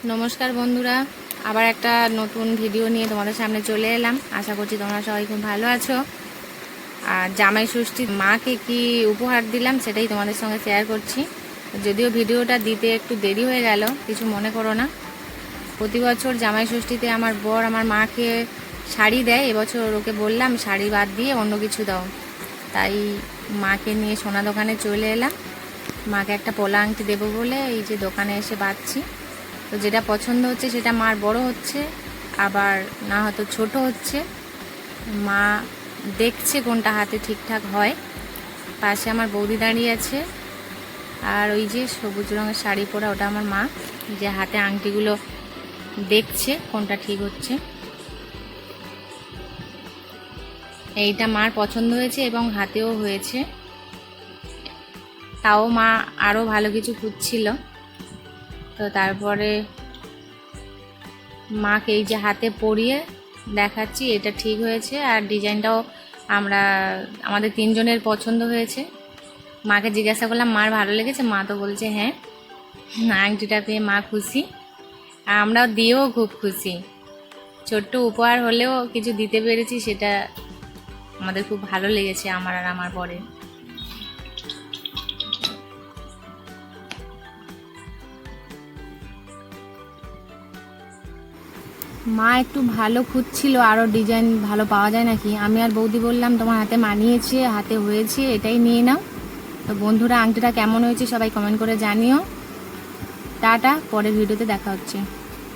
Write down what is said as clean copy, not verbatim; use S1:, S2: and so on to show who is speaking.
S1: নমস্কার বন্ধুরা, আবার একটা নতুন ভিডিও নিয়ে তোমাদের সামনে চলে এলাম। আশা করছি তোমরা সবাই খুব ভালো আছো। আর জামাই ষষ্ঠীর মাকে কি উপহার দিলাম সেটাই তোমাদের সঙ্গে শেয়ার করছি। যদিও ভিডিওটা দিতে একটু দেরি হয়ে গেল, কিছু মনে করো না। প্রতি বছর জামাই ষষ্ঠীতে আমার বর আমার মাকে শাড়ি দেয়, এবছর ওকে বললাম শাড়ি বাদ দিয়ে অন্য কিছু দাও। তাই মাকে নিয়ে সোনা দোকানে চলে এলাম। মাকে একটা পলা আংটি দেবো বলে এই যে দোকানে এসে বাঁধছি। তো যেটা পছন্দ হচ্ছে সেটা মার বড় হচ্ছে, আবার না হয়তো ছোট হচ্ছে। মা দেখছে কোনটা হাতে ঠিকঠাক হয়। পাশে আমার বৌদি দাঁড়িয়ে আছে, আর ওই যে সবুজ রঙের শাড়ি পরা ওটা আমার মা, যে হাতে আংটিগুলো দেখছে কোনটা ঠিক হচ্ছে। এইটা মার পছন্দ হয়েছে এবং হাতেও হয়েছে। তাও মা আরও ভালো কিছু খুঁজছিল। তো তারপরে মাকে এই যে হাতে পরিয়ে দেখাচ্ছি এটা ঠিক হয়েছে, আর ডিজাইনটাও আমাদের তিনজনের পছন্দ হয়েছে। মাকে জিজ্ঞাসা করলাম মার ভালো লেগেছে, মা তো বলছে হ্যাঁ। আংটিটা পেয়ে মা খুশি, আর আমরাও দিয়েও খুব খুশি। ছোট্ট উপহার হলেও কিছু দিতে পেরেছি, সেটা আমাদের খুব ভালো লেগেছে, আমার আর আমার বরের। মা একটু ভালো খুঁজছিল, আরও ডিজাইন ভালো পাওয়া যায় নাকি। আমি আর বৌদি বললাম তোমার হাতে মানিয়েছে, হাতে হয়েছে, এটাই নিয়ে নাও। তো বন্ধুরা, আংটিটা কেমন হয়েছে সবাই কমেন্ট করে জানিও। টাটা, পরের ভিডিওতে দেখা হচ্ছে।